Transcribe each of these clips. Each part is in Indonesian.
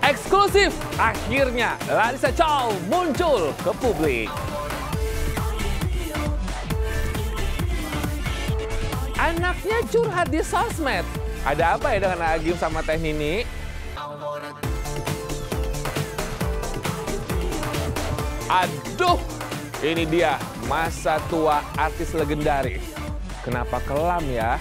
Eksklusif, akhirnya Larissa Chow muncul ke publik. Anaknya curhat di sosmed. Ada apa ya dengan Agim sama Teh Nini? Aduh, ini dia masa tua artis legendaris. Kenapa kelam ya?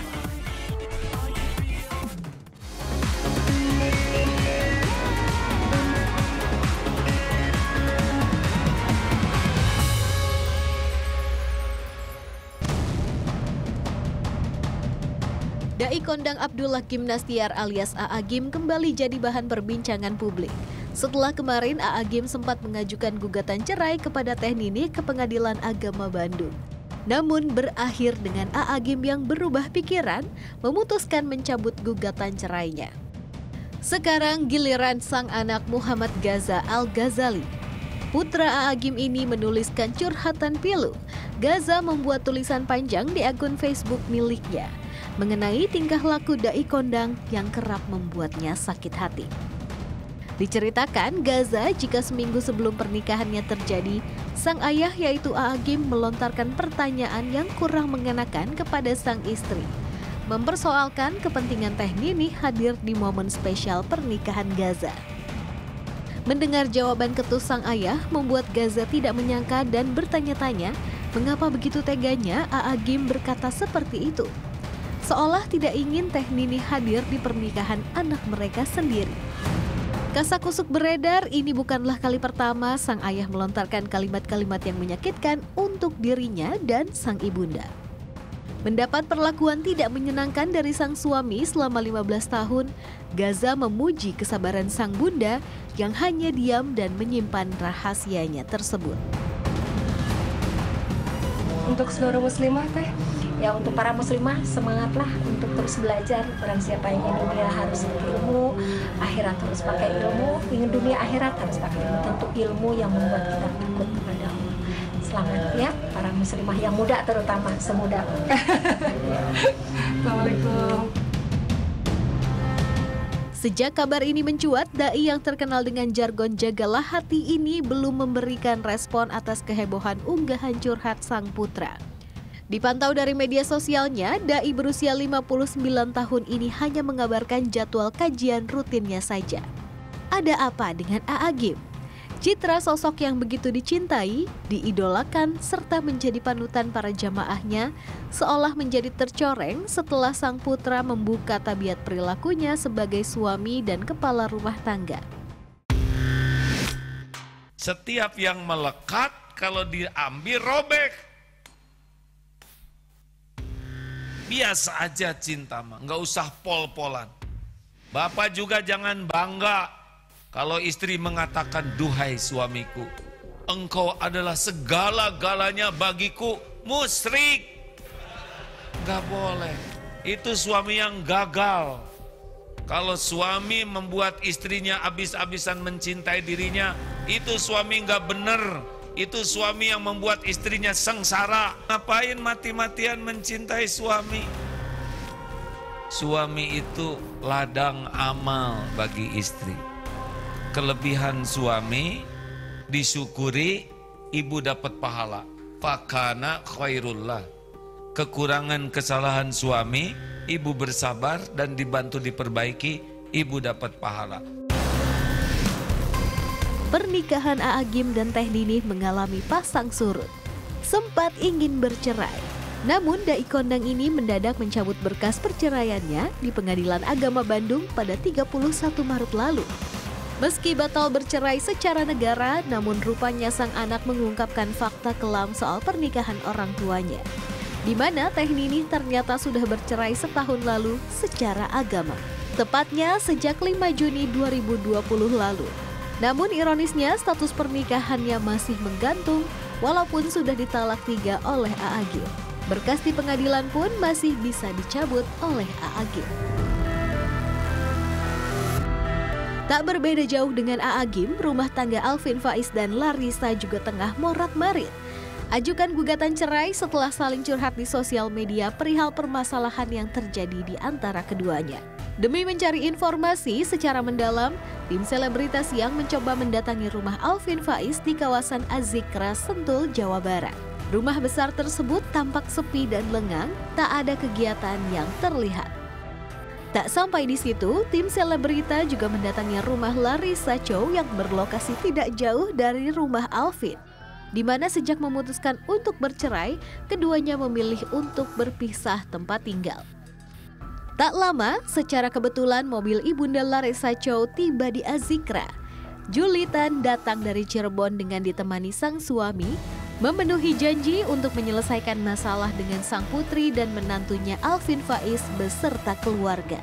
Dai kondang Abdullah Gimnastiar alias A.A. Gim kembali jadi bahan perbincangan publik. Setelah kemarin A.A. Gim sempat mengajukan gugatan cerai kepada Teh Nini ke Pengadilan Agama Bandung. Namun berakhir dengan A.A. Gim yang berubah pikiran memutuskan mencabut gugatan cerainya. Sekarang giliran sang anak Muhammad Gaza Al-Ghazali. Putra A.A. Gim ini menuliskan curhatan pilu. Gaza membuat tulisan panjang di akun Facebook miliknya mengenai tingkah laku dai kondang yang kerap membuatnya sakit hati. Diceritakan Gaza jika seminggu sebelum pernikahannya terjadi, sang ayah yaitu A.A. Gim melontarkan pertanyaan yang kurang mengenakan kepada sang istri, mempersoalkan kepentingan Teh Nini hadir di momen spesial pernikahan Gaza. Mendengar jawaban ketus sang ayah membuat Gaza tidak menyangka dan bertanya-tanya mengapa begitu teganya A.A. Gim berkata seperti itu. Seolah tidak ingin Teh Nini hadir di pernikahan anak mereka sendiri. Kasakusuk beredar, ini bukanlah kali pertama sang ayah melontarkan kalimat-kalimat yang menyakitkan untuk dirinya dan sang ibunda. Mendapat perlakuan tidak menyenangkan dari sang suami selama 15 tahun, Gaza memuji kesabaran sang bunda yang hanya diam dan menyimpan rahasianya tersebut. Untuk seluruh muslimah Teh, ya untuk para muslimah semangatlah untuk terus belajar. Barang siapa yang ingin dunia harus ilmu, akhirat harus pakai ilmu, ingin dunia akhirat harus pakai ilmu. Tentu ilmu yang membuat kita takut kepada Allah. Selamat ya para muslimah yang muda terutama, semuda. Assalamualaikum. Sejak kabar ini mencuat, dai yang terkenal dengan jargon jagalah hati ini belum memberikan respon atas kehebohan unggahan curhat sang putra. Dipantau dari media sosialnya, dai berusia 59 tahun ini hanya mengabarkan jadwal kajian rutinnya saja. Ada apa dengan A.A. Gim? Citra sosok yang begitu dicintai, diidolakan, serta menjadi panutan para jamaahnya seolah menjadi tercoreng setelah sang putra membuka tabiat perilakunya sebagai suami dan kepala rumah tangga. Setiap yang melekat kalau diambil robek. Biasa aja cinta mah, nggak usah pol-polan. Bapak juga jangan bangga kalau istri mengatakan, duhai suamiku, engkau adalah segala-galanya bagiku, musyrik. Nggak boleh, itu suami yang gagal. Kalau suami membuat istrinya habis-habisan mencintai dirinya, itu suami nggak bener. Itu suami yang membuat istrinya sengsara. Ngapain mati-matian mencintai suami? Suami itu ladang amal bagi istri. Kelebihan suami disyukuri, ibu dapat pahala. Fakana khairullah. Kekurangan kesalahan suami, ibu bersabar dan dibantu diperbaiki, ibu dapat pahala. Pernikahan A.A. Gim dan Teh Nini mengalami pasang surut. Sempat ingin bercerai. Namun dai kondang ini mendadak mencabut berkas perceraiannya di Pengadilan Agama Bandung pada 31 Maret lalu. Meski batal bercerai secara negara, namun rupanya sang anak mengungkapkan fakta kelam soal pernikahan orang tuanya, di mana Teh Nini ternyata sudah bercerai setahun lalu secara agama, tepatnya sejak 5 Juni 2020 lalu. Namun ironisnya status pernikahannya masih menggantung walaupun sudah ditalak 3 oleh A.A. Gim. Berkas di pengadilan pun masih bisa dicabut oleh A.A. Gim. Tak berbeda jauh dengan A.A. Gim, rumah tangga Alvin Faiz dan Larissa juga tengah morat-marit. Ajukan gugatan cerai setelah saling curhat di sosial media perihal permasalahan yang terjadi di antara keduanya. Demi mencari informasi secara mendalam, tim selebritas yang mencoba mendatangi rumah Alvin Faiz di kawasan Azikra, Sentul, Jawa Barat. Rumah besar tersebut tampak sepi dan lengang, tak ada kegiatan yang terlihat. Tak sampai di situ, tim selebrita juga mendatangi rumah Larissa Chow yang berlokasi tidak jauh dari rumah Alvin, di mana sejak memutuskan untuk bercerai, keduanya memilih untuk berpisah tempat tinggal. Tak lama, secara kebetulan mobil ibunda Larissa Chow tiba di Azikra. Julitan datang dari Cirebon dengan ditemani sang suami, memenuhi janji untuk menyelesaikan masalah dengan sang putri dan menantunya Alvin Faiz beserta keluarga.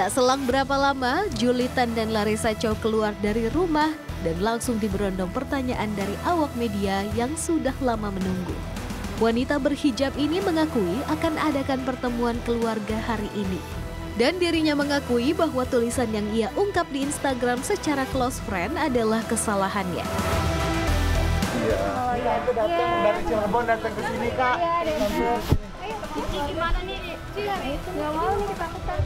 Tak selang berapa lama, Julitan dan Larissa Chow keluar dari rumah dan langsung diberondong pertanyaan dari awak media yang sudah lama menunggu. Wanita berhijab ini mengakui akan adakan pertemuan keluarga hari ini. Dan dirinya mengakui bahwa tulisan yang ia ungkap di Instagram secara close friend adalah kesalahannya. Iya. Oh ya, aku datang dari Cirebon datang ke sini, Kak. Iya, ayo, gimana nih? Nggak mau nih ketakutan.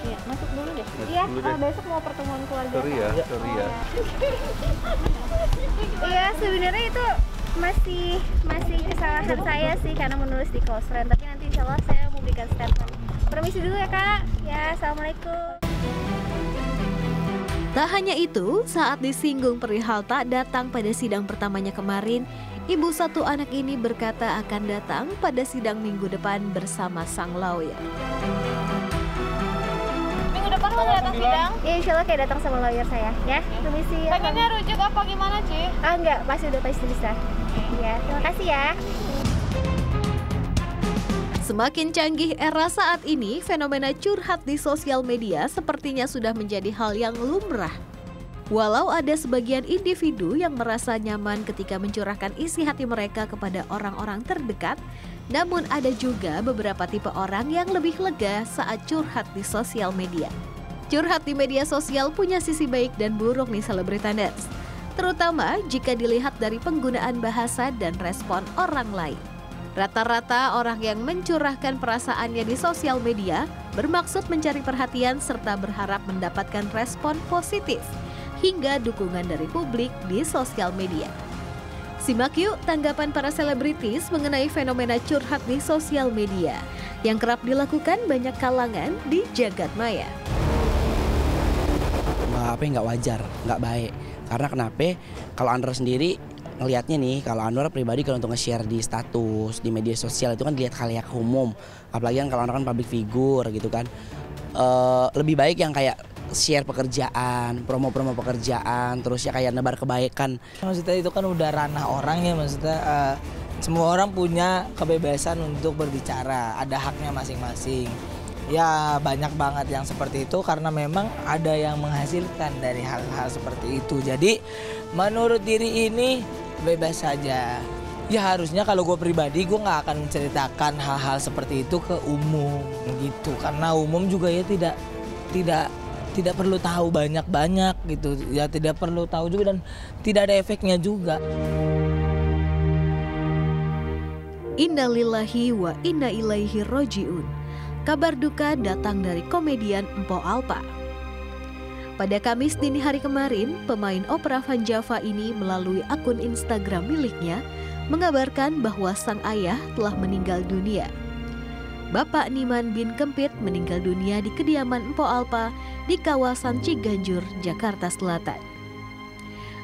Iya, masuk dulu deh. Iya, besok mau pertemuan keluarga. Sorry ya. Iya, sebenarnya itu masih kesalahan saya sih karena menulis di close friend, tapi nanti insya Allah saya mau berikan statement. Permisi dulu ya Kak. Ya, assalamualaikum. Tak hanya itu, saat disinggung perihal tak datang pada sidang pertamanya kemarin, ibu satu anak ini berkata akan datang pada sidang minggu depan bersama sang lawyer. Minggu depan mau datang sidang? Ya, insya Allah kayak datang sama lawyer saya. Ya, permisi. Pengennya rujuk apa gimana, Ci? Enggak, pasti udah pasti bisa. Ya, terima kasih ya. Semakin canggih era saat ini, fenomena curhat di sosial media sepertinya sudah menjadi hal yang lumrah. Walau ada sebagian individu yang merasa nyaman ketika mencurahkan isi hati mereka kepada orang-orang terdekat, namun ada juga beberapa tipe orang yang lebih lega saat curhat di sosial media. Curhat di media sosial punya sisi baik dan buruk nih Selebritaners, terutama jika dilihat dari penggunaan bahasa dan respon orang lain. Rata-rata orang yang mencurahkan perasaannya di sosial media bermaksud mencari perhatian serta berharap mendapatkan respon positif hingga dukungan dari publik di sosial media. Simak yuk tanggapan para selebritis mengenai fenomena curhat di sosial media yang kerap dilakukan banyak kalangan di jagat maya. Nggak wajar, nggak baik. Karena kenapa? Kalau Anwar sendiri ngelihatnya nih, kalau Anwar pribadi kalau untuk nge-share di status, di media sosial itu kan dilihat khalayak umum. Apalagi kan kalau Anwar kan public figure gitu kan. Lebih baik yang kayak share pekerjaan, promo-promo pekerjaan, terus ya kayak nebar kebaikan. Maksudnya itu kan udah ranah orang ya, maksudnya semua orang punya kebebasan untuk berbicara, ada haknya masing-masing. Ya banyak banget yang seperti itu karena memang ada yang menghasilkan dari hal-hal seperti itu. Jadi menurut diri ini bebas saja. Ya harusnya kalau gue pribadi gue nggak akan menceritakan hal-hal seperti itu ke umum gitu. Karena umum juga ya tidak perlu tahu banyak-banyak gitu. Ya tidak perlu tahu juga dan tidak ada efeknya juga. Innalillahi wa inna ilaihi roji'un. Kabar duka datang dari komedian Empo Alpa. Pada Kamis dini hari kemarin, pemain opera Van Java ini melalui akun Instagram miliknya mengabarkan bahwa sang ayah telah meninggal dunia. Bapak Niman bin Kempit meninggal dunia di kediaman Empo Alpa di kawasan Ciganjur, Jakarta Selatan.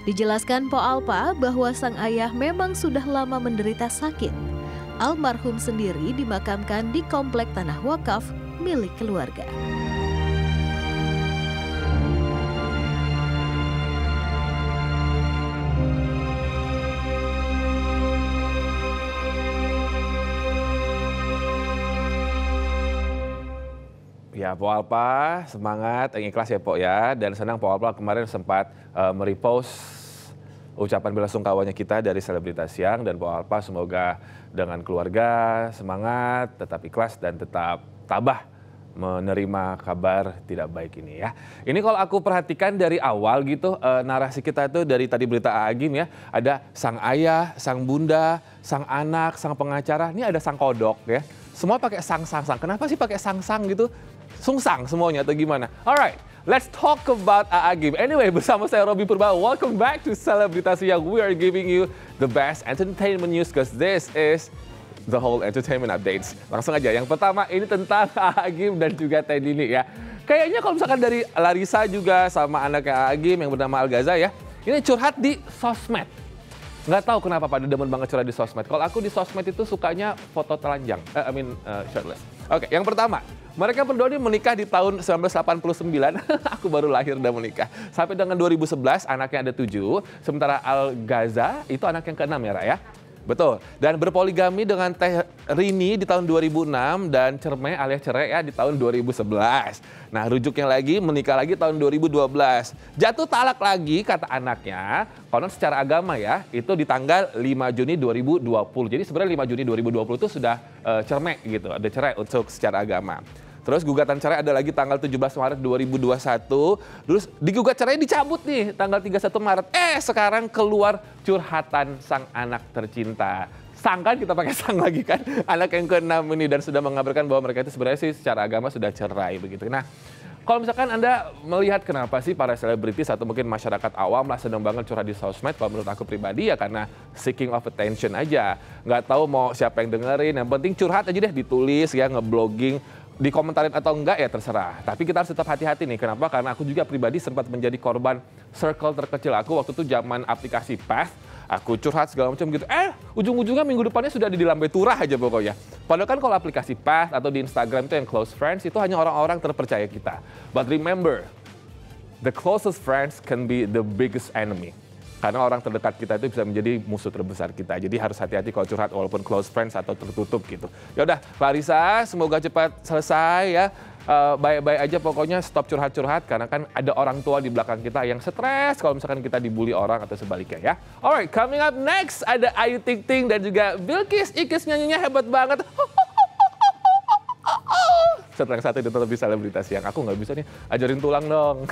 Dijelaskan Empo Alpa bahwa sang ayah memang sudah lama menderita sakit. Almarhum sendiri dimakamkan di komplek tanah wakaf milik keluarga. Ya, Po Alpa, semangat, yang ikhlas ya Po ya. Dan senang Po Alpa kemarin sempat merepost ucapan bela sungkawanya kita dari Selebritas Siang. Dan Po Alpa semoga dengan keluarga semangat, tetap ikhlas dan tetap tabah menerima kabar tidak baik ini ya. Ini kalau aku perhatikan dari awal gitu, narasi kita itu dari tadi berita Agim ya. Ada sang ayah, sang bunda, sang anak, sang pengacara, ini ada sang kodok ya. Semua pakai sang. Kenapa sih pakai sang gitu? sungsang semuanya atau gimana? Alright, let's talk about Agim. Anyway, bersama saya Robby Purba. Welcome back to Selebritas Siang. We are giving you the best entertainment news because this is the whole entertainment updates. Langsung aja, yang pertama ini tentang Agim dan juga Teh Dini ya. Kayaknya kalau misalkan dari Larissa juga sama anaknya Agim yang bernama Algaza ya, ini curhat di sosmed. Nggak tahu kenapa pada demen banget curhat di sosmed. Kalau aku di sosmed itu sukanya foto telanjang, shirtless. Oke, yang pertama, mereka berdua ini menikah di tahun 1989. Aku baru lahir dan menikah. Sampai dengan 2011, anaknya ada 7. Sementara Algaza itu anak yang ke-6 ya, Ra ya? Betul. Dan berpoligami dengan Teh Rini di tahun 2006 dan Cerme alias Cerai ya di tahun 2011. Nah, rujuknya lagi menikah lagi tahun 2012. Jatuh talak lagi kata anaknya. Konon secara agama ya, itu di tanggal 5 Juni 2020. Jadi sebenarnya 5 Juni 2020 itu sudah cerme gitu, ada cerai untuk secara agama. Terus gugatan cerai ada lagi tanggal 17 Maret 2021. Terus digugat cerai dicabut nih tanggal 31 Maret. Sekarang keluar curhatan sang anak tercinta. Sang kan kita pakai sang lagi kan. Anak yang ke-6 ini dan sudah mengabarkan bahwa mereka itu sebenarnya sih secara agama sudah cerai begitu. Nah, kalau misalkan Anda melihat kenapa sih para selebritis atau mungkin masyarakat awam lah senang banget curhat di sosmed, kalau menurut aku pribadi ya karena seeking of attention aja. Nggak tahu mau siapa yang dengerin, yang penting curhat aja deh, ditulis ya, ngeblogging. Dikomentarin atau enggak ya terserah. Tapi kita harus tetap hati-hati nih. Kenapa? Karena aku juga pribadi sempat menjadi korban circle terkecil aku waktu itu zaman aplikasi Path. Aku curhat segala macam gitu. Ujung-ujungnya minggu depannya sudah ada di Lambe Turah aja pokoknya. Padahal kan kalau aplikasi Path atau di Instagram itu yang close friends itu hanya orang-orang terpercaya kita. But remember, the closest friends can be the biggest enemy. Karena orang terdekat kita itu bisa menjadi musuh terbesar kita. Jadi harus hati-hati kalau curhat walaupun close friends atau tertutup gitu. Ya udah, Larissa, semoga cepat selesai ya. Baik-baik aja pokoknya, stop curhat-curhat karena kan ada orang tua di belakang kita yang stres kalau misalkan kita dibully orang atau sebaliknya ya. Alright, coming up next ada Ayu Ting Ting dan juga Bilkis. Ikis nyanyinya hebat banget. Setelah yang satu itu tetap bisa Selebritas Siang. Aku nggak bisa nih, ajarin tulang dong.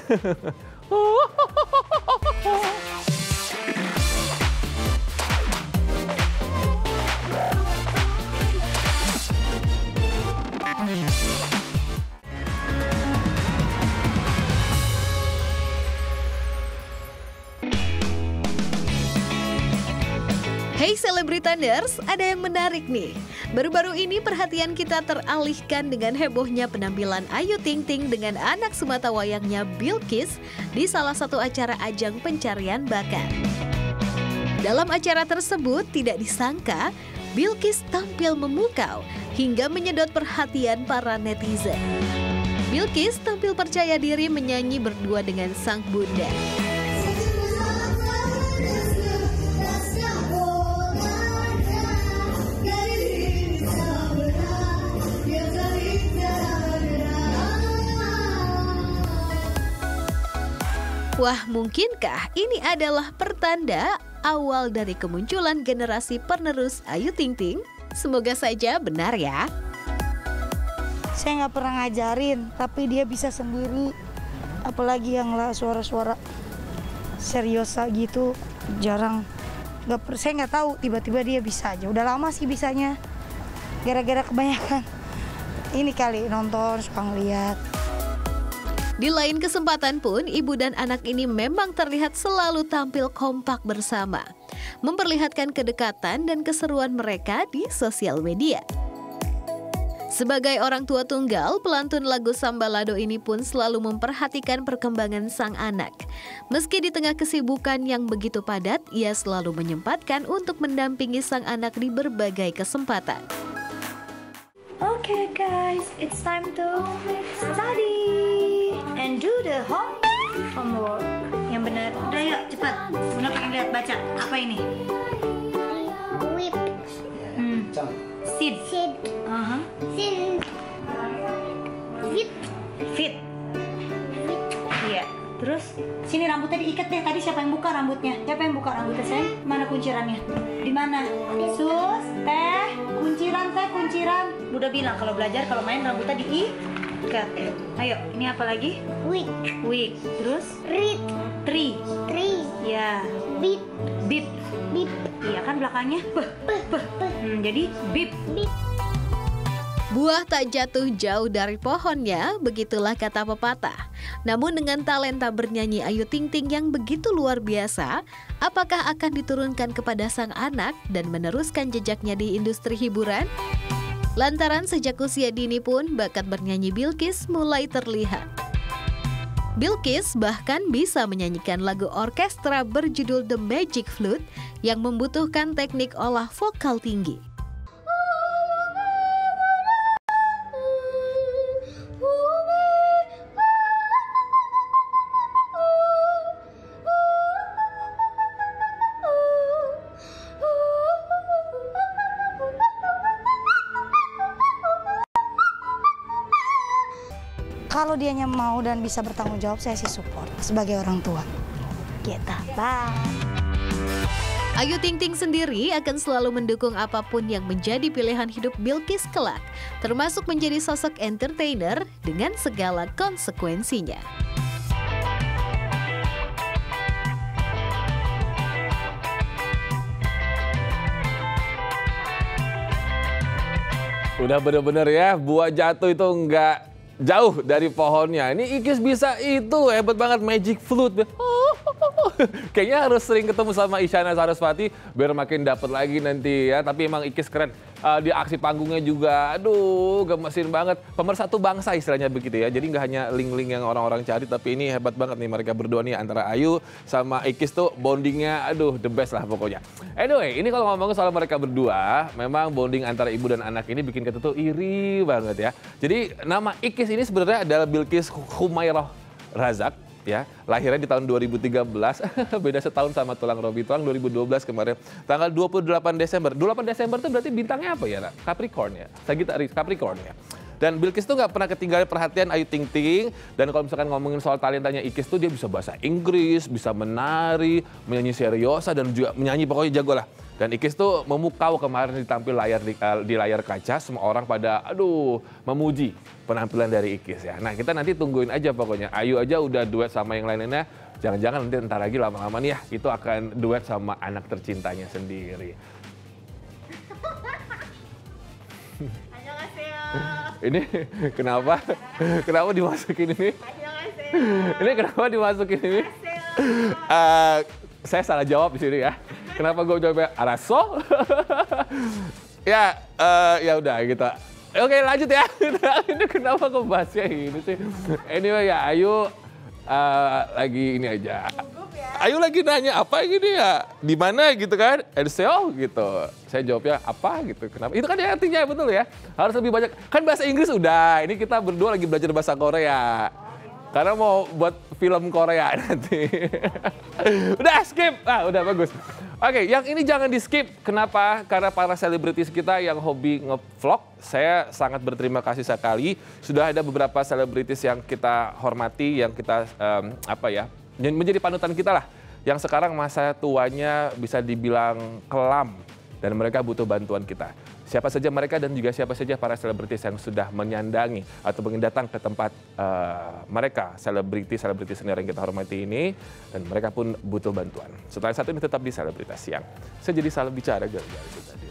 Hey Selebritanders, ada yang menarik nih. Baru-baru ini perhatian kita teralihkan dengan hebohnya penampilan Ayu Ting Ting dengan anak sematawayangnya Bilkis di salah satu acara ajang pencarian bakat. Dalam acara tersebut tidak disangka Bilkis tampil memukau hingga menyedot perhatian para netizen. Bilkis tampil percaya diri menyanyi berdua dengan sang bunda. Wah, mungkinkah ini adalah pertanda awal dari kemunculan generasi penerus Ayu Ting Ting? Semoga saja benar ya. Saya nggak pernah ngajarin, tapi dia bisa sendiri. Apalagi yang lah suara-suara seriosa gitu, jarang. Saya nggak tahu, tiba-tiba dia bisa aja. Udah lama sih bisanya, gara-gara kebanyakan. Ini kali nonton, suka ngeliat. Di lain kesempatan pun, ibu dan anak ini memang terlihat selalu tampil kompak bersama, memperlihatkan kedekatan dan keseruan mereka di sosial media. Sebagai orang tua tunggal, pelantun lagu Sambalado ini pun selalu memperhatikan perkembangan sang anak. Meski di tengah kesibukan yang begitu padat, ia selalu menyempatkan untuk mendampingi sang anak di berbagai kesempatan. Okay guys, it's time to study and do the homework. Yang benar. Udah yuk cepat. Bunda pengen lihat baca. Apa ini? Whip. Seed. Seed. Seed. Fit. Fit. Iya. Terus sini rambutnya diikat deh. Tadi siapa yang buka rambutnya? Siapa yang buka rambutnya sayang? Mana kuncirannya? Di mana? Sus, teh, kunciran teh, kunciran. Udah bilang kalau belajar kalau main rambutnya diikat. Ayo, ini apa lagi? Wig. Wig. Terus? Read. Tree. Tree. Ya. Bip. Bip. Bip. Iya kan belakangnya? Jadi bip. Bip. Buah tak jatuh jauh dari pohonnya, begitulah kata pepatah. Namun dengan talenta bernyanyi Ayu Ting Ting yang begitu luar biasa, apakah akan diturunkan kepada sang anak dan meneruskan jejaknya di industri hiburan? Lantaran sejak usia dini pun bakat bernyanyi Bilqis mulai terlihat. Bilqis bahkan bisa menyanyikan lagu orkestra berjudul The Magic Flute yang membutuhkan teknik olah vokal tinggi. Kalau dianya mau dan bisa bertanggung jawab, saya sih support sebagai orang tua. Gitu. Bye. Ayu Ting Ting sendiri akan selalu mendukung apapun yang menjadi pilihan hidup Bilqis kelak, termasuk menjadi sosok entertainer dengan segala konsekuensinya. Udah bener-bener ya, buah jatuh itu nggak jauh dari pohonnya. Ini Ikis bisa itu, hebat banget, Magic Flute. Kayaknya harus sering ketemu sama Isyana Sarasvati biar makin dapet lagi nanti ya. Tapi emang Ikis keren. Di aksi panggungnya juga, aduh gemesin banget. Pemersatu bangsa istilahnya begitu ya. Jadi nggak hanya link-link yang orang-orang cari, tapi ini hebat banget nih mereka berdua nih antara Ayu sama Ikis tuh bondingnya, aduh the best lah pokoknya. Anyway, ini kalau ngomongin soal mereka berdua, memang bonding antara ibu dan anak ini bikin kita tuh iri banget ya. Jadi nama Ikis ini sebenarnya adalah Bilqis Humairah Razak. Ya, lahirnya di tahun 2013, beda setahun sama Tulang Robi Tulang 2012 kemarin, tanggal 28 Desember. 28 Desember itu berarti bintangnya apa ya? Capricorn ya, Sagittarius Capricorn ya. Dan Bilqis tuh nggak pernah ketinggalan perhatian Ayu Ting Ting. Dan kalau misalkan ngomongin soal talentanya Ikis tuh dia bisa bahasa Inggris, bisa menari, menyanyi seriosa dan juga menyanyi, pokoknya jago lah. Dan Ikis tuh memukau kemarin ditampil di layar kaca, semua orang pada memuji penampilan dari Ikis ya. Nah kita nanti tungguin aja pokoknya. Ayu aja udah duet sama yang lainnya, jangan-jangan nanti entar lagi lama-lama nih ya itu akan duet sama anak tercintanya sendiri. Ini kenapa dimasukin ini? Ini kenapa dimasukin ini? Saya salah jawab di sini ya. Kenapa gue jawabnya Araso? Ya udah gitu. Oke lanjut ya. Ini kenapa gue bahasnya ini sih? Anyway ya Ayu lagi ini aja. Ayu lagi nanya apa gini ya? Di mana gitu kan? Edseo gitu. Saya jawabnya apa gitu. Kenapa? Itu kan ya artinya betul ya. Harus lebih banyak. Kan bahasa Inggris udah. Ini kita berdua lagi belajar bahasa Korea. Karena mau buat film Korea nanti. Udah skip. Udah bagus. Oke, yang ini jangan di skip. Kenapa? Karena para selebritis kita yang hobi nge-vlog, saya sangat berterima kasih sekali. Sudah ada beberapa selebritis yang kita hormati, yang kita menjadi panutan kita lah. Yang sekarang masa tuanya bisa dibilang kelam dan mereka butuh bantuan kita. Siapa saja mereka dan juga siapa saja para selebritis yang sudah menyandangi atau datang ke tempat mereka, selebritis sendiri yang kita hormati ini, dan mereka pun butuh bantuan. Setelah satu ini tetap di Selebritas Siang. Saya jadi salah bicara gara-gara itu tadi.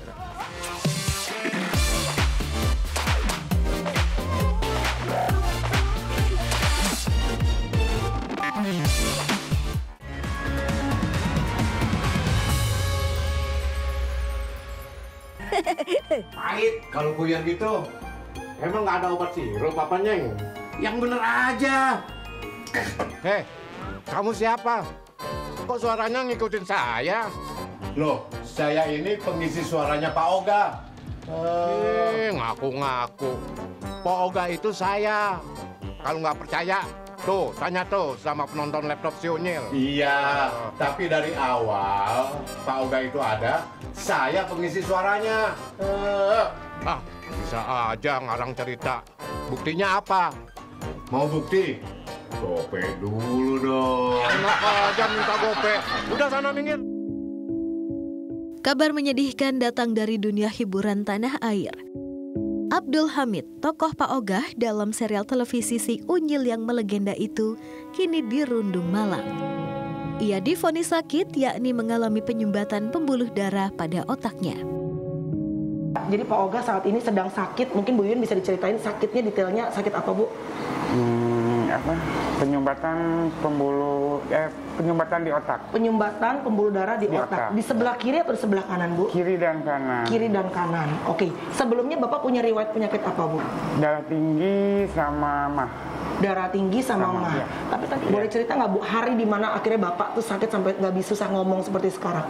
Pahit kalau buyar gitu. Emang nggak ada obat sirup apa, Nyeng? Yang bener aja. Hei, kamu siapa? Kok suaranya ngikutin saya? Loh, saya ini pengisi suaranya Pak Oga. Ngaku-ngaku. Pak Oga itu saya. Kalau nggak percaya, tuh, tanya tuh sama penonton laptop si Unyil. Iya, tapi dari awal Pak Oga itu ada, saya pengisi suaranya. Bisa aja ngarang cerita. Buktinya apa? Mau bukti? Gope dulu dong. Enak aja minta gope. Udah sana minggir. Kabar menyedihkan datang dari dunia hiburan tanah air. Abdul Hamid, tokoh Pak Ogah dalam serial televisi Si Unyil yang melegenda itu, kini dirundung malang. Ia divonis sakit, yakni mengalami penyumbatan pembuluh darah pada otaknya. Jadi Pak Oga saat ini sedang sakit, mungkin Bu Yun bisa diceritain sakitnya detailnya sakit apa Bu? Penyumbatan penyumbatan di otak. Penyumbatan pembuluh darah di otak. Di sebelah kiri atau di sebelah kanan Bu? Kiri dan kanan. Kiri dan kanan. Oke. Sebelumnya Bapak punya riwayat penyakit apa Bu? Darah tinggi sama mah. Darah tinggi sama mah. Ya. Tapi boleh cerita nggak Bu hari di mana akhirnya Bapak tuh sakit sampai nggak bisa susah ngomong seperti sekarang?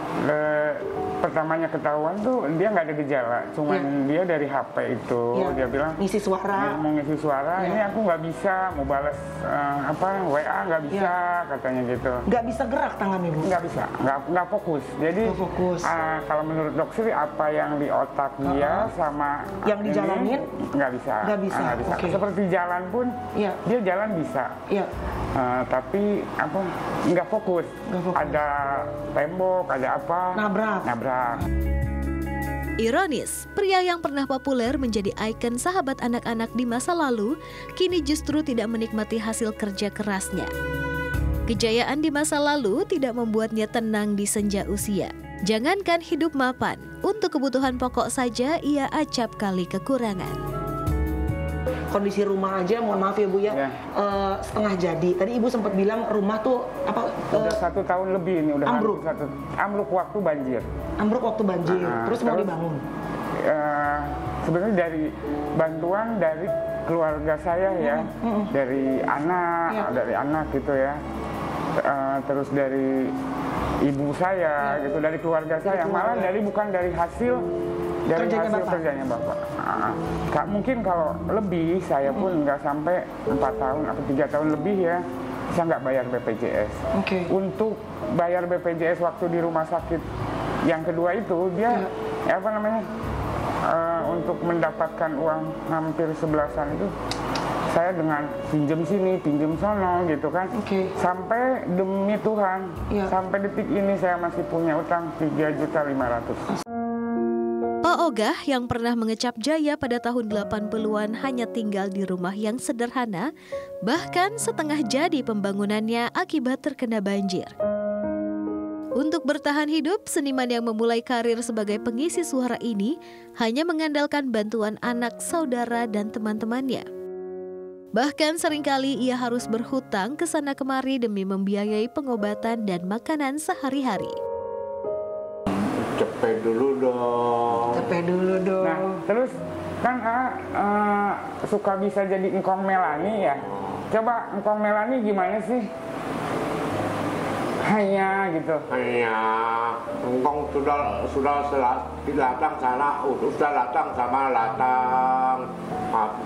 Pertamanya ketahuan tuh dia nggak ada gejala, cuman dia dari HP itu dia bilang ngisi suara, mau ngisi suara, ini aku nggak bisa, mau balas WA nggak bisa, katanya gitu. Nggak bisa gerak tangannya Bu? Nggak bisa, nggak fokus. Jadi kalau menurut dokter apa yang di otak dia sama yang dijalanin nggak bisa. Nggak bisa. Okay. Seperti jalan pun dia jalan bisa. Tapi nggak fokus. Ada tembok, ada apa? Nabrak. Ironis, pria yang pernah populer menjadi ikon sahabat anak-anak di masa lalu, kini justru tidak menikmati hasil kerja kerasnya. Kejayaan di masa lalu tidak membuatnya tenang di senja usia. Jangankan hidup mapan, untuk kebutuhan pokok saja ia acap kali kekurangan. Kondisi rumah aja, mohon maaf ya Bu ya, setengah jadi. Tadi Ibu sempat bilang rumah tuh udah 1 tahun lebih ini udah ambruk waktu banjir. Ambruk waktu banjir, terus mau dibangun. Sebenarnya dari bantuan dari keluarga saya ya, dari anak gitu ya, terus dari ibu saya gitu, dari keluarga saya, malah bukan dari hasil kerjanya Bapak. Mungkin kalau lebih, saya pun nggak sampai 4 tahun atau 3 tahun lebih ya, saya nggak bayar BPJS. Untuk bayar BPJS waktu di rumah sakit yang kedua itu, dia untuk mendapatkan uang hampir 11-an itu, saya dengan pinjem sini, pinjem sono gitu kan. Sampai demi Tuhan, sampai detik ini saya masih punya utang 3.500.000. Pak Ogah yang pernah mengecap jaya pada tahun 80-an hanya tinggal di rumah yang sederhana, bahkan setengah jadi pembangunannya akibat terkena banjir. Untuk bertahan hidup, seniman yang memulai karir sebagai pengisi suara ini hanya mengandalkan bantuan anak, saudara, dan teman-temannya. Bahkan seringkali ia harus berhutang ke sana kemari demi membiayai pengobatan dan makanan sehari-hari. Cepet dulu dong. Nah, terus kan suka bisa jadi engkong Melani ya. Coba engkong Melani gimana sih? Hanya gitu. Engkong sudah datang sana, sudah datang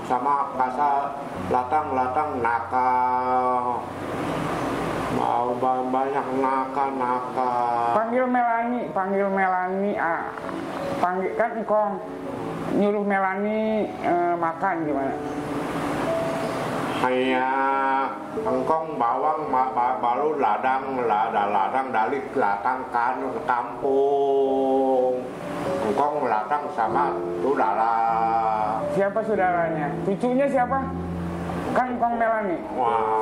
sama kasa latang nakal. Mau banyak nakal. Panggil Melani, panggil kan engkong nyuruh Melani makan gimana? Engkong bawang baru ladang dari latang kan kampung. Engkong latang sama saudara. Siapa saudaranya? Cucunya siapa? Kan engkong Melani.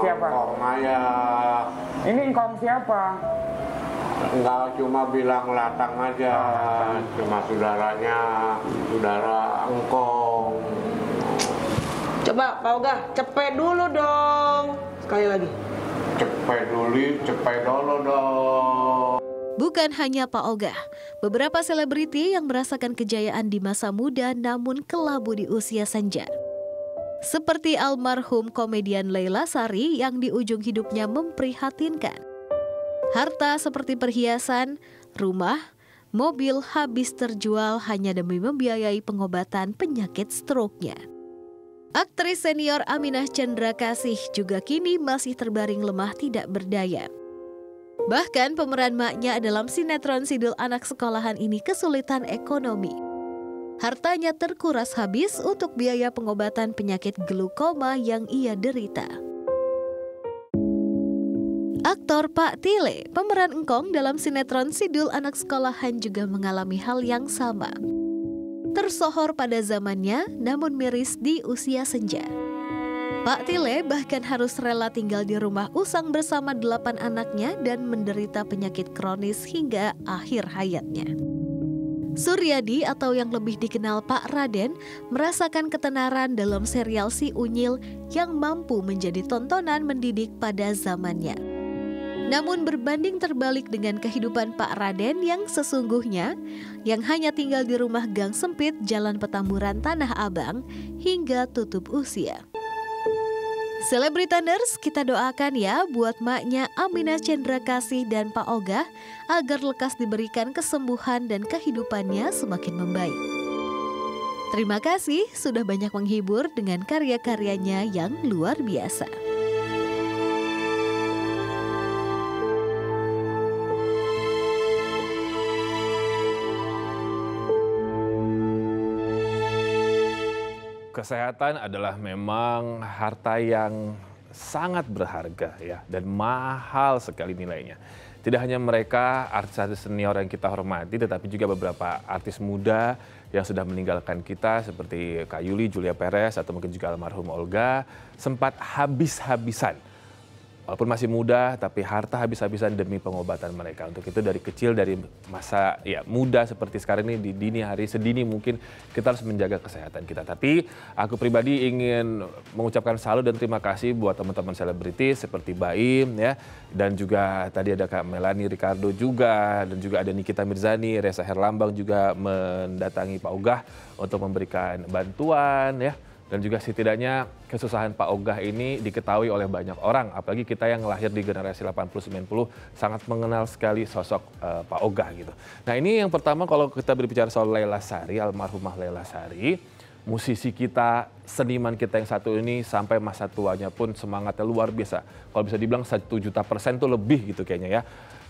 Siapa? Engkong ayah. Ini engkong siapa? Enggak cuma bilang latang aja, cuma saudaranya, saudara engkong. Coba Pak Ogah, cepet dulu dong. Sekali lagi. Cepet dulu dong. Bukan hanya Pak Ogah, beberapa selebriti yang merasakan kejayaan di masa muda namun kelabu di usia senja. Seperti almarhum komedian Leila Sari yang di ujung hidupnya memprihatinkan. Harta seperti perhiasan, rumah, mobil habis terjual hanya demi membiayai pengobatan penyakit stroke-nya. Aktris senior Aminah Cendrakasih juga kini masih terbaring lemah tidak berdaya. Bahkan pemeran maknya dalam sinetron Sidul Anak Sekolahan ini kesulitan ekonomi. Hartanya terkuras habis untuk biaya pengobatan penyakit glukoma yang ia derita. Aktor Pak Tile, pemeran engkong dalam sinetron Sidul Anak Sekolahan juga mengalami hal yang sama. Tersohor pada zamannya, namun miris di usia senja. Pak Tile bahkan harus rela tinggal di rumah usang bersama 8 anaknya dan menderita penyakit kronis hingga akhir hayatnya. Suryadi atau yang lebih dikenal Pak Raden merasakan ketenaran dalam serial Si Unyil yang mampu menjadi tontonan mendidik pada zamannya. Namun berbanding terbalik dengan kehidupan Pak Raden yang sesungguhnya, yang hanya tinggal di rumah gang sempit Jalan Petamburan Tanah Abang hingga tutup usia. Selebritaners, kita doakan ya buat maknya Aminah Cendrakasih dan Pak Ogah agar lekas diberikan kesembuhan dan kehidupannya semakin membaik. Terima kasih sudah banyak menghibur dengan karya-karyanya yang luar biasa. Kesehatan adalah memang harta yang sangat berharga ya dan mahal sekali nilainya. Tidak hanya mereka artis-artis senior yang kita hormati, tetapi juga beberapa artis muda yang sudah meninggalkan kita seperti Kak Yuli, Julia Perez atau mungkin juga almarhum Olga sempat habis-habisan. Walaupun masih muda, tapi harta habis-habisan demi pengobatan mereka. Untuk itu dari kecil, dari masa ya muda seperti sekarang ini, di dini hari, sedini mungkin kita harus menjaga kesehatan kita. Tapi aku pribadi ingin mengucapkan salut dan terima kasih buat teman-teman selebritis seperti Baim ya. Dan juga tadi ada Kak Melanie Ricardo juga, dan juga ada Nikita Mirzani, Reza Herlambang juga mendatangi Pak Ogah untuk memberikan bantuan ya. Dan juga setidaknya kesusahan Pak Ogah ini diketahui oleh banyak orang. Apalagi kita yang lahir di generasi 80-90 sangat mengenal sekali sosok Pak Ogah gitu. Nah ini yang pertama kalau kita berbicara soal Leila Sari, almarhumah Leila Sari. Musisi kita, seniman kita yang satu ini sampai masa tuanya pun semangatnya luar biasa. Kalau bisa dibilang 1 juta % tuh lebih gitu kayaknya ya.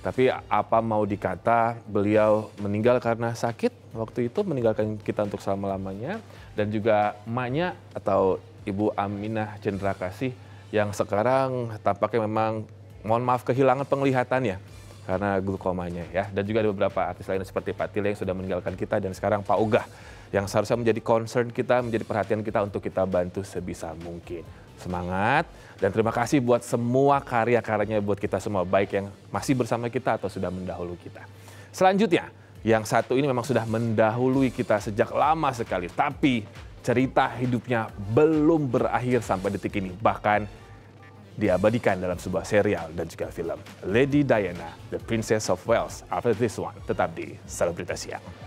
Tapi apa mau dikata, beliau meninggal karena sakit waktu itu, meninggalkan kita untuk selama-lamanya. Dan juga emaknya atau Ibu Aminah Cendrakasih yang sekarang tampaknya memang, mohon maaf, kehilangan penglihatannya karena glaukomanya ya. Dan juga ada beberapa artis lain seperti Pak Tile yang sudah meninggalkan kita, dan sekarang Pak Ogah yang seharusnya menjadi concern kita, menjadi perhatian kita untuk kita bantu sebisa mungkin. Semangat dan terima kasih buat semua karya-karyanya buat kita semua, baik yang masih bersama kita atau sudah mendahului kita. Selanjutnya, yang satu ini memang sudah mendahului kita sejak lama sekali, tapi cerita hidupnya belum berakhir sampai detik ini, bahkan diabadikan dalam sebuah serial dan juga film. Lady Diana, The Princess of Wales. After this one, tetap di Selebritas Siang.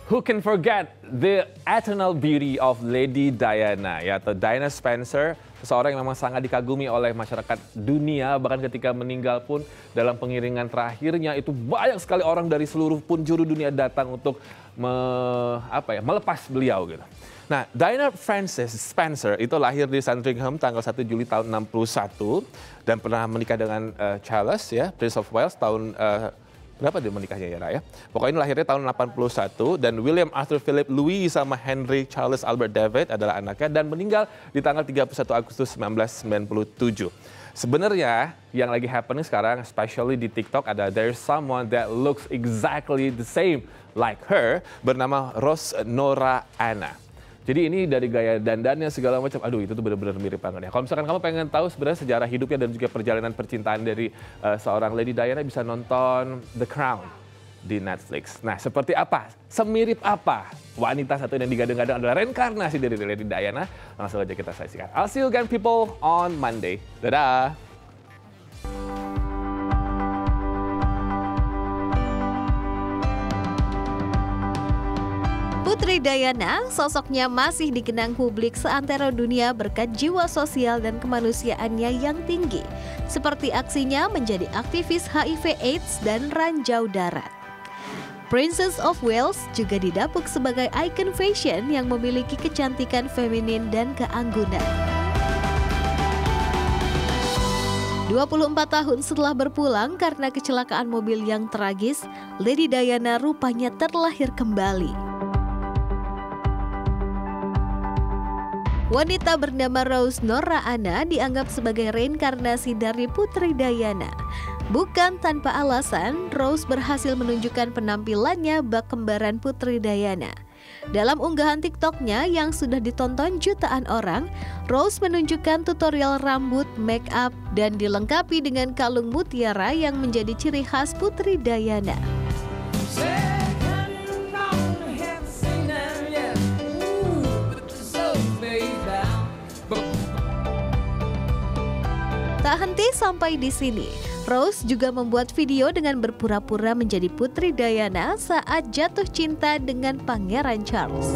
Who can forget the eternal beauty of Lady Diana, ya, atau Diana Spencer, seseorang yang memang sangat dikagumi oleh masyarakat dunia, bahkan ketika meninggal pun dalam pengiringan terakhirnya itu banyak sekali orang dari seluruh penjuru dunia datang untuk melepas beliau gitu. Nah, Diana Frances Spencer itu lahir di Sandringham tanggal 1 Juli tahun 61 dan pernah menikah dengan Charles ya, Prince of Wales tahun berapa dia menikahnya ya, Pokoknya ini lahirnya tahun 81 dan William Arthur Philip Louis sama Henry Charles Albert David adalah anaknya dan meninggal di tanggal 31 Agustus 1997. Sebenarnya yang lagi happening sekarang, especially di TikTok, ada there's someone that looks exactly the same like her, bernama Rose Nora Anna. Jadi ini dari gaya dandannya segala macam, aduh itu tuh benar-benar mirip banget ya. Kalau misalkan kamu pengen tahu sebenarnya sejarah hidupnya dan juga perjalanan percintaan dari seorang Lady Diana, bisa nonton The Crown di Netflix. Nah seperti apa, semirip apa wanita satu yang digadang-gadang adalah reinkarnasi dari Lady Diana, langsung aja kita saksikan. I'll see you again people on Monday. Dadah! Putri Diana, sosoknya masih dikenang publik seantero dunia berkat jiwa sosial dan kemanusiaannya yang tinggi, seperti aksinya menjadi aktivis HIV/AIDS dan ranjau darat. Princess of Wales juga didapuk sebagai ikon fashion yang memiliki kecantikan feminin dan keanggunan. 24 tahun setelah berpulang karena kecelakaan mobil yang tragis, Lady Diana rupanya terlahir kembali. Wanita bernama Rose Nora Anna dianggap sebagai reinkarnasi dari Putri Diana. Bukan tanpa alasan, Rose berhasil menunjukkan penampilannya bak kembaran Putri Diana. Dalam unggahan TikTok-nya yang sudah ditonton jutaan orang, Rose menunjukkan tutorial rambut, make up, dan dilengkapi dengan kalung mutiara yang menjadi ciri khas Putri Dayana. Tak henti sampai di sini, Rose juga membuat video dengan berpura-pura menjadi Putri Dayana saat jatuh cinta dengan Pangeran Charles.